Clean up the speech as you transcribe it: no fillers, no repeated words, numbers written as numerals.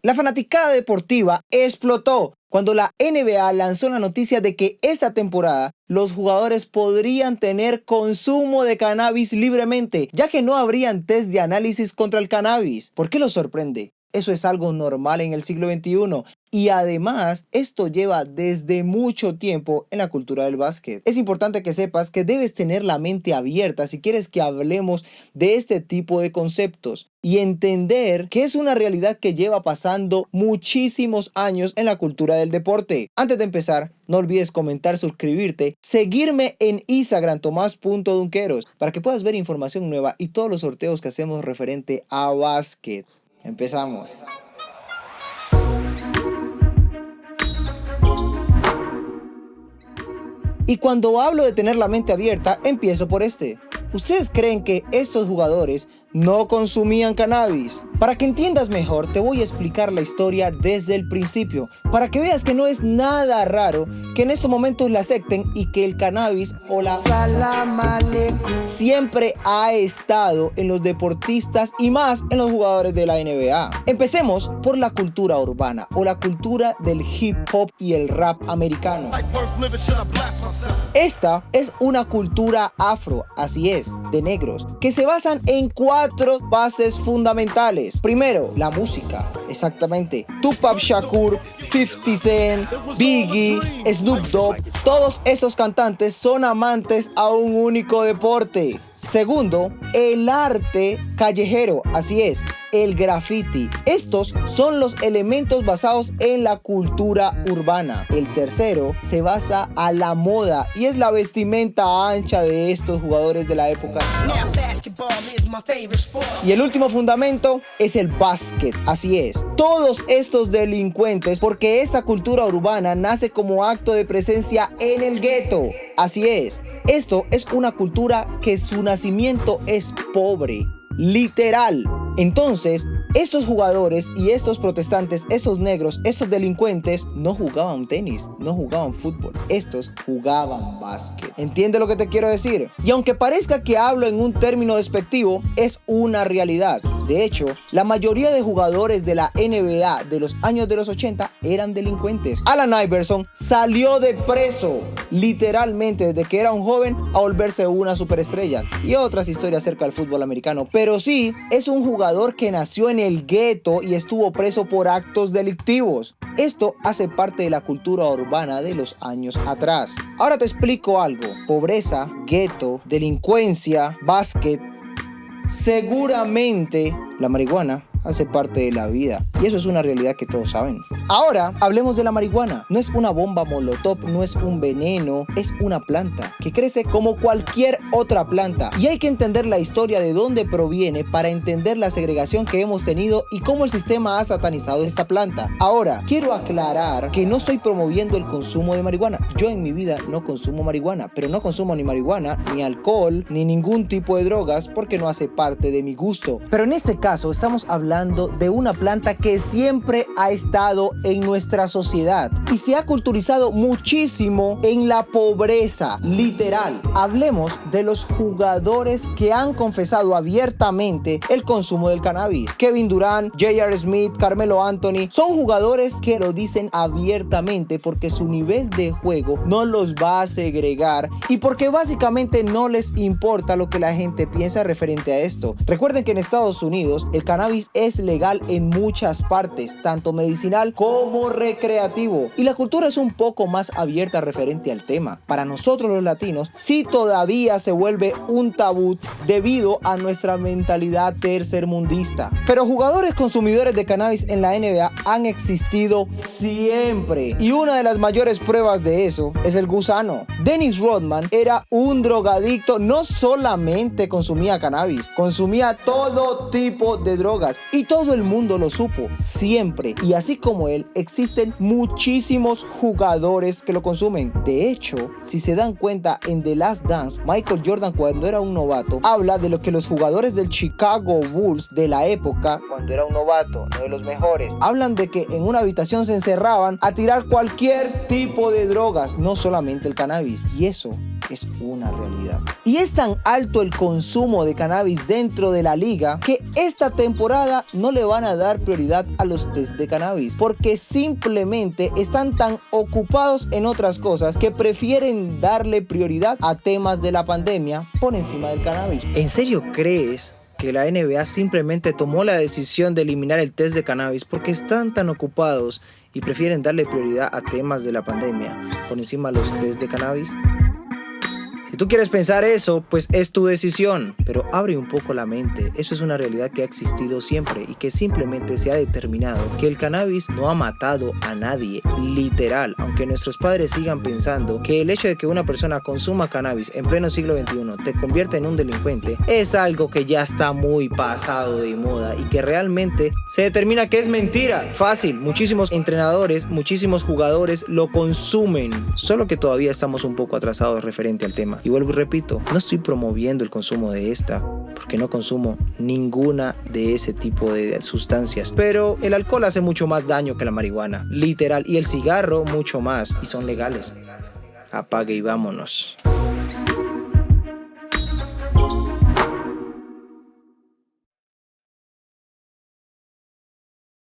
La fanaticada deportiva explotó cuando la NBA lanzó la noticia de que esta temporada los jugadores podrían tener consumo de cannabis libremente, ya que no habrían test de análisis contra el cannabis. ¿Por qué los sorprende? Eso es algo normal en el siglo XXI y además esto lleva desde mucho tiempo en la cultura del básquet. Es importante que sepas que debes tener la mente abierta si quieres que hablemos de este tipo de conceptos y entender que es una realidad que lleva pasando muchísimos años en la cultura del deporte. Antes de empezar, no olvides comentar, suscribirte, seguirme en Instagram Tomás.Dunqueros para que puedas ver información nueva y todos los sorteos que hacemos referente a básquet. Empezamos. Y cuando hablo de tener la mente abierta, empiezo por este. ¿Ustedes creen que estos jugadores no consumían cannabis? Para que entiendas mejor, te voy a explicar la historia desde el principio, para que veas que no es nada raro que en estos momentos la acepten y que el cannabis o la siempre ha estado en los deportistas y más en los jugadores de la NBA. Empecemos por la cultura urbana o la cultura del hip hop y el rap americano. Esta es una cultura afro, así es, de negros, que se basan en 4 bases fundamentales. Primero, la música, exactamente. Tupac Shakur, 50 Cent, Biggie, Snoop Dogg, todos esos cantantes son amantes a un único deporte. Segundo, el arte callejero, así es, el graffiti. Estos son los elementos basados en la cultura urbana. El tercero se basa a la moda y es la vestimenta ancha de estos jugadores de la época. Y el último fundamento es el básquet, así es. Todos estos delincuentes, porque esta cultura urbana nace como acto de presencia en el gueto. Así es, esto es una cultura que su nacimiento es pobre, literal. Entonces, estos jugadores y estos protestantes, estos negros, estos delincuentes no jugaban tenis, no jugaban fútbol, estos jugaban básquet. ¿Entiendes lo que te quiero decir? Y aunque parezca que hablo en un término despectivo, es una realidad. De hecho, la mayoría de jugadores de la NBA de los años de los 80 eran delincuentes. Allen Iverson salió de preso, literalmente, desde que era un joven a volverse una superestrella. Y otras historias acerca del fútbol americano. Pero sí, es un jugador que nació en el gueto y estuvo preso por actos delictivos. Esto hace parte de la cultura urbana de los años atrás. Ahora te explico algo. Pobreza, gueto, delincuencia, básquet. Seguramente la marihuana hace parte de la vida y eso es una realidad que todos saben. Ahora hablemos de la marihuana. No es una bomba molotov, no es un veneno, es una planta que crece como cualquier otra planta y hay que entender la historia de dónde proviene para entender la segregación que hemos tenido y cómo el sistema ha satanizado esta planta. Ahora quiero aclarar que no estoy promoviendo el consumo de marihuana. Yo en mi vida no consumo marihuana, pero no consumo ni marihuana, ni alcohol, ni ningún tipo de drogas porque no hace parte de mi gusto. Pero en este caso estamos hablando de una planta que siempre ha estado en nuestra sociedad y se ha culturizado muchísimo en la pobreza, literal. Hablemos de los jugadores que han confesado abiertamente el consumo del cannabis. Kevin Durant, J.R. Smith, Carmelo Anthony, son jugadores que lo dicen abiertamente porque su nivel de juego no los va a segregar y porque básicamente no les importa lo que la gente piensa referente a esto. Recuerden que en Estados Unidos el cannabis es legal en muchas partes, tanto medicinal como recreativo, y la cultura es un poco más abierta referente al tema. Para nosotros los latinos sí todavía se vuelve un tabú debido a nuestra mentalidad tercermundista, pero jugadores consumidores de cannabis en la NBA han existido siempre y una de las mayores pruebas de eso es el gusano. Dennis Rodman era un drogadicto, no solamente consumía cannabis, consumía todo tipo de drogas y todo el mundo lo supo siempre, y así como él existen muchísimos jugadores que lo consumen. De hecho, si se dan cuenta, en The Last Dance, Michael Jordan, cuando era un novato, habla de lo que los jugadores del Chicago Bulls de la época, cuando era un novato, no de los mejores, hablan de que en una habitación se encerraban a tirar cualquier tipo de drogas, no solamente el cannabis, y eso es una realidad. Y es tan alto el consumo de cannabis dentro de la liga que esta temporada no le van a dar prioridad a los test de cannabis porque simplemente están tan ocupados en otras cosas que prefieren darle prioridad a temas de la pandemia por encima del cannabis. ¿En serio crees que la NBA simplemente tomó la decisión de eliminar el test de cannabis porque están tan ocupados y prefieren darle prioridad a temas de la pandemia por encima de los test de cannabis? Si tú quieres pensar eso, pues es tu decisión, pero abre un poco la mente. Eso es una realidad que ha existido siempre y que simplemente se ha determinado que el cannabis no ha matado a nadie, literal. Aunque nuestros padres sigan pensando que el hecho de que una persona consuma cannabis en pleno siglo XXI te convierte en un delincuente, es algo que ya está muy pasado de moda y que realmente se determina que es mentira. Fácil, muchísimos entrenadores, muchísimos jugadores lo consumen, solo que todavía estamos un poco atrasados referente al tema. Y vuelvo y repito, no estoy promoviendo el consumo de esta, porque no consumo ninguna de ese tipo de sustancias. Pero el alcohol hace mucho más daño que la marihuana, literal, y el cigarro mucho más, y son legales. Apague y vámonos.